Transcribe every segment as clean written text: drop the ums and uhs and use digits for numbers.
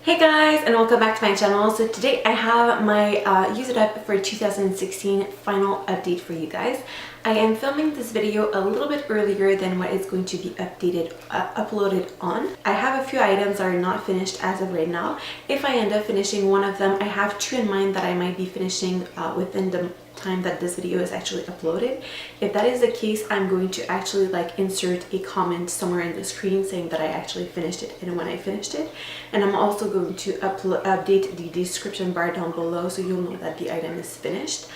Hey guys, and welcome back to my channel. So today I have my Use It Up for 2016 final update for you guys. I am filming this video a little bit earlier than what is going to be uploaded on. I have a few items that are not finished as of right now. If I end up finishing one of them, I have two in mind that I might be finishing within the time that this video is actually uploaded. If that is the case, I'm going to actually insert a comment somewhere in the screen saying that I actually finished it and when I finished it. And I'm also going to update the description bar down below so you'll know that the item is finished.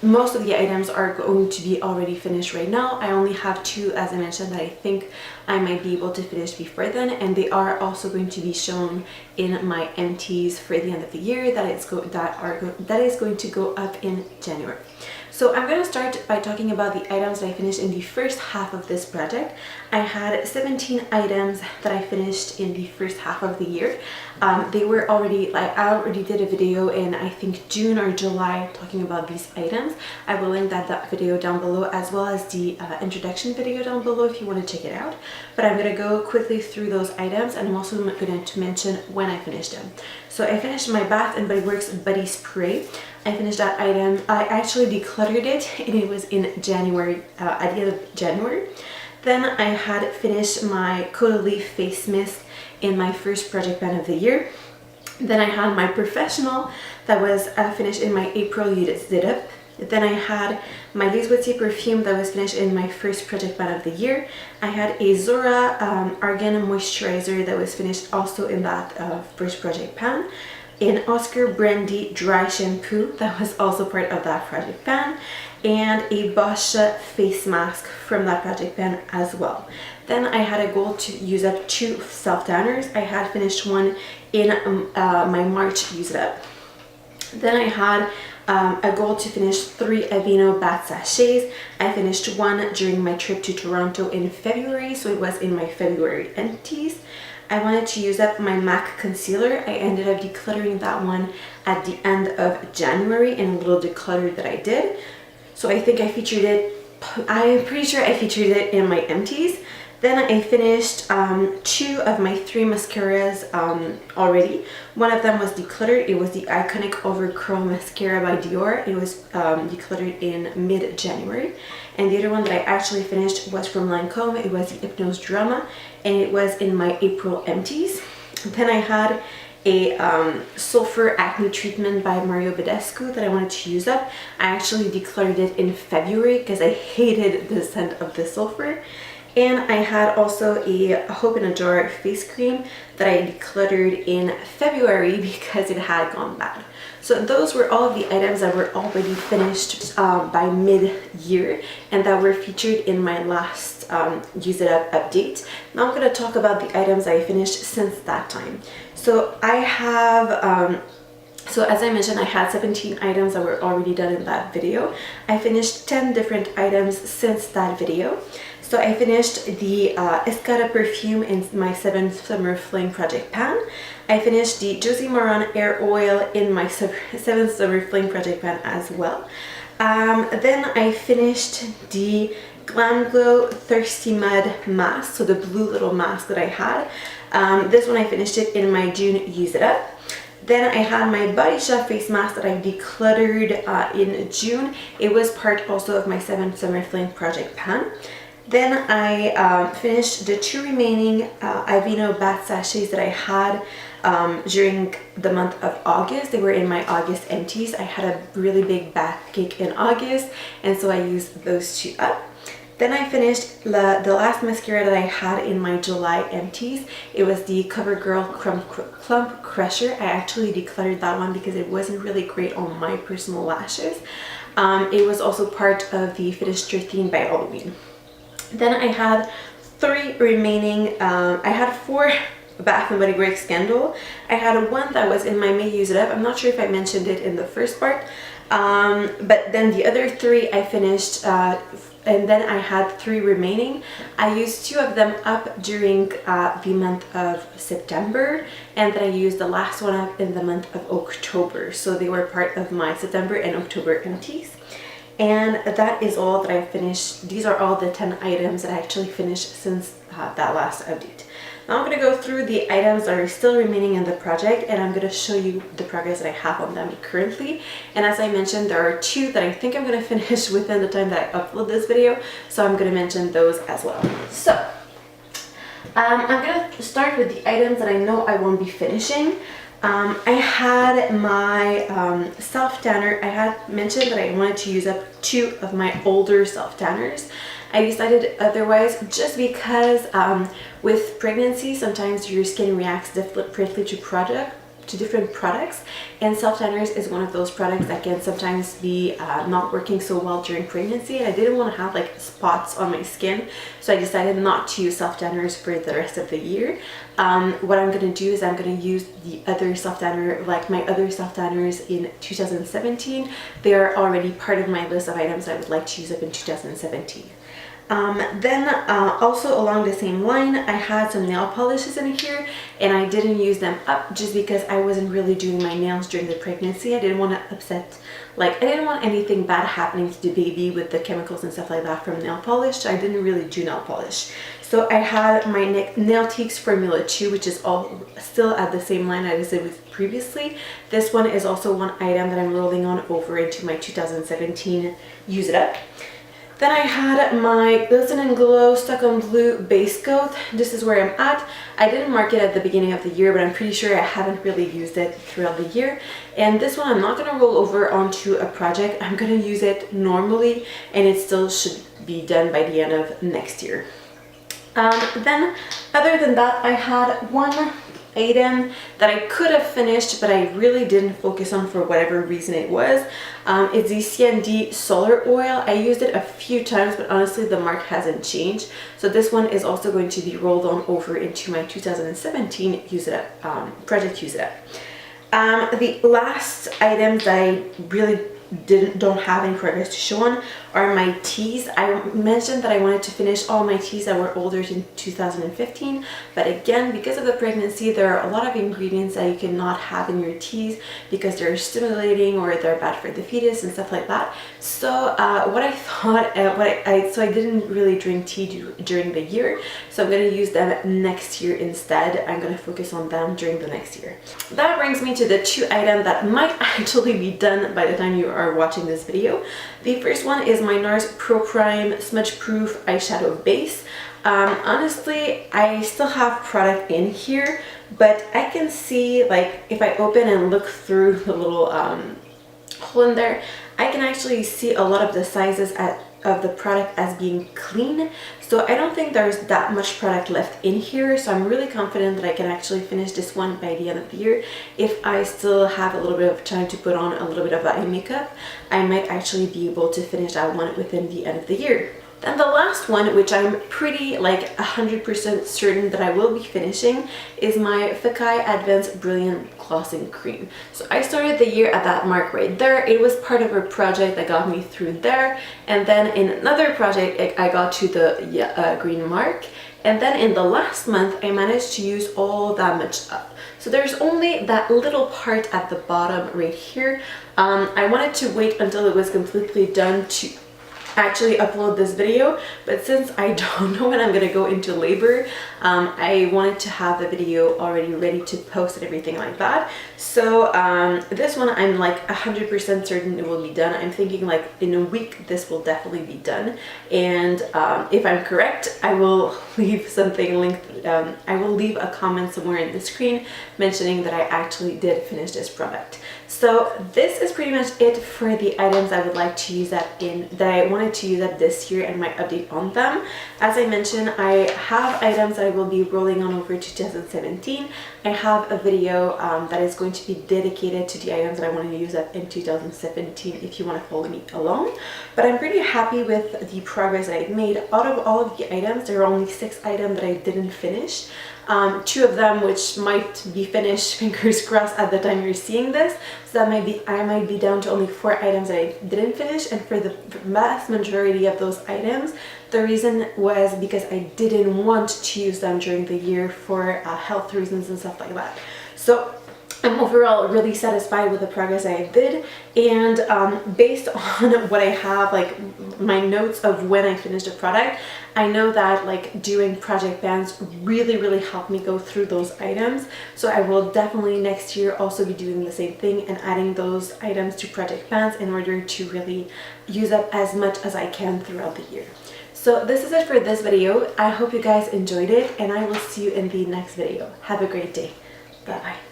Most of the items are going to be already finished right now. I only have two, as I mentioned, that I think I might be able to finish before then, and they are also going to be shown in my empties for the end of the year that is going to go up in January. So I'm going to start by talking about the items that I finished in the first half of this project. I had 17 items that I finished in the first half of the year. They were already, I already did a video in I think June or July talking about these items. I will link that video down below, as well as the introduction video down below if you want to check it out. But I'm going to go quickly through those items, and I'm also going to mention when I finished them. So I finished my Bath & Body Works Body Spray. I finished that item. I actually decluttered it, and it was in January, at the end of January. Then I had finished my Caudalie face mist in my first project pan of the year. Then I had my Porefessional that was finished in my April Use It Up. Then I had my Lise Watier perfume that was finished in my first project pan of the year. I had a Zorah argan moisturizer that was finished also in that first project pan. An Oscar Brandy dry shampoo that was also part of that project pan, and a boscia face mask from that project pan as well. Then I had a goal to use up two self tanners. I had finished one in my March Use It Up. Then I had a goal to finish 3 Aveeno bath sachets. I finished one during my trip to Toronto in February, so it was in my February empties. I wanted to use up my MAC concealer. I ended up decluttering that one at the end of January in a little declutter that I did. So I think I featured it, I'm pretty sure I featured it in my empties. Then I finished 2 of my 3 mascaras already. One of them was decluttered. It was the iconic Overcurl mascara by Dior. It was decluttered in mid-January. And the other one that I actually finished was from Lancome. It was the Hypnose Drama, and it was in my April empties. Then I had a sulfur acne treatment by badescu that I wanted to use up. I actually decluttered it in February because I hated the scent of the sulfur. And I had also a Hope in a Jar face cream that I decluttered in February because it had gone bad. So those were all of the items that were already finished by mid-year and that were featured in my last Use It Up update. Now I'm going to talk about the items I finished since that time. So I have So as I mentioned, I had 17 items that were already done in that video. I finished 10 different items since that video. So I finished the Escada perfume in my 7th Summer Fling project pan. I finished the Josie Moran Air Oil in my 7th Summer Fling project pan as well. Then I finished the Glamglow Thirsty Mud mask, so the blue little mask that I had. This one I finished it in my June Use It Up. Then I had my boscia face mask that I decluttered in June. It was part also of my 7th Summer Fling project pan. Then I finished the 2 remaining Aveeno bath sachets that I had during the month of August. They were in my August empties. I had a really big bath cake in August, and so I used those 2 up. Then I finished the last mascara that I had in my July empties. It was the CoverGirl Clump Crusher. I actually decluttered that one because it wasn't really great on my personal lashes. It was also part of the Finished 13 by Halloween. Then I had 3 remaining, I had 4 Bath & Body Works Scandal. I had one that was in my May Use It Up. I'm not sure if I mentioned it in the first part, but then the other 3 I finished, and then I had 3 remaining. I used 2 of them up during the month of September, and then I used the last one up in the month of October. So they were part of my September and October empties. And that is all that I finished. These are all the 10 items that I actually finished since that last update. Now I'm going to go through the items that are still remaining in the project, and I'm going to show you the progress that I have on them currently. And as I mentioned, there are 2 that I think I'm going to finish within the time that I upload this video, so I'm going to mention those as well. So I'm going to start with the items that I know I won't be finishing. I had my self-tanner. I had mentioned that I wanted to use up 2 of my older self-tanners. I decided otherwise just because with pregnancy, sometimes your skin reacts differently to different products, and self-tanners is one of those products that can sometimes be not working so well during pregnancy, and I didn't want to have like spots on my skin, so I decided not to use self-tanners for the rest of the year. What I'm going to do is I'm going to use the other self-tanner, like my other self-tanners in 2017. They are already part of my list of items I would like to use up in 2017. Then also along the same line, I had some nail polishes in here, and I didn't use them up just because I wasn't really doing my nails during the pregnancy. I didn't want to upset, like I didn't want anything bad happening to the baby with the chemicals and stuff like that from nail polish, so I didn't really do nail polish. So I had my nailtiques Formula 2, which is all still at the same line as I did with previously. This one is also one item that I'm rolling on over into my 2017 use it up. Then I had my Glisten and Glow Stuck on Blue base coat. This is where I'm at. I didn't mark it at the beginning of the year, but I'm pretty sure I haven't really used it throughout the year. And this one I'm not going to roll over onto a project. I'm going to use it normally, and it still should be done by the end of next year. Then other than that, I had one item that I could have finished, but I really didn't focus on for whatever reason it was. It's the CND solar oil. I used it a few times, but honestly the mark hasn't changed. So this one is also going to be rolled on over into my 2017 use it up, project use it up. The last items that I really don't have any progress to show on are my teas. I mentioned that I wanted to finish all my teas that were older in 2015, but again, because of the pregnancy, there are a lot of ingredients that you cannot have in your teas because they're stimulating or they're bad for the fetus and stuff like that. So what I thought, so I didn't really drink tea during the year, so I'm going to use them next year instead. I'm going to focus on them during the next year. That brings me to the 2 items that might actually be done by the time you are watching this video. The first one is my Nars Pro Prime Smudge Proof Eyeshadow Base. Honestly, I still have product in here, but I can see, like, if I open and look through the little hole in there, I can actually see a lot of the sizes of the product as being clean. So I don't think there's that much product left in here, so I'm really confident that I can actually finish this one by the end of the year. If I still have a little bit of time to put on a little bit of eye makeup, I might actually be able to finish that one within the end of the year. Then the last one, which I'm pretty like 100% certain that I will be finishing, is my Fakai Advanced Brilliant Glossing Cream. So I started the year at that mark right there. It was part of a project that got me through there, and then in another project I got to the green mark, and then in the last month I managed to use all that much up. So there's only that little part at the bottom right here. I wanted to wait until it was completely done to actually upload this video, but since I don't know when I'm gonna go into labor, I wanted to have the video already ready to post and everything like that. So this one I'm like 100% certain it will be done. I'm thinking like in a week this will definitely be done, and if I'm correct, I will leave something linked. I will leave a comment somewhere in the screen mentioning that I actually did finish this product. So this is pretty much it for the items I would like to use that I wanted to use up this year and my update on them. As I mentioned, I have items that I will be rolling on over 2017. I have a video that is going to be dedicated to the items that I want to use up in 2017 if you want to follow me along. But I'm pretty happy with the progress that I've made. Out of all of the items, there are only 6 items that I didn't finish. 2 of them which might be finished, fingers crossed, at the time you're seeing this. So that I might be down to only 4 items that I didn't finish, and for the vast majority of those items, the reason was because I didn't want to use them during the year for health reasons and stuff like that. So I'm overall really satisfied with the progress I did, and based on what I have, like my notes of when I finished a product, I know that like doing project bands really helped me go through those items. So I will definitely next year also be doing the same thing and adding those items to project bands in order to really use up as much as I can throughout the year. So this is it for this video. I hope you guys enjoyed it, and I will see you in the next video. Have a great day. Bye bye.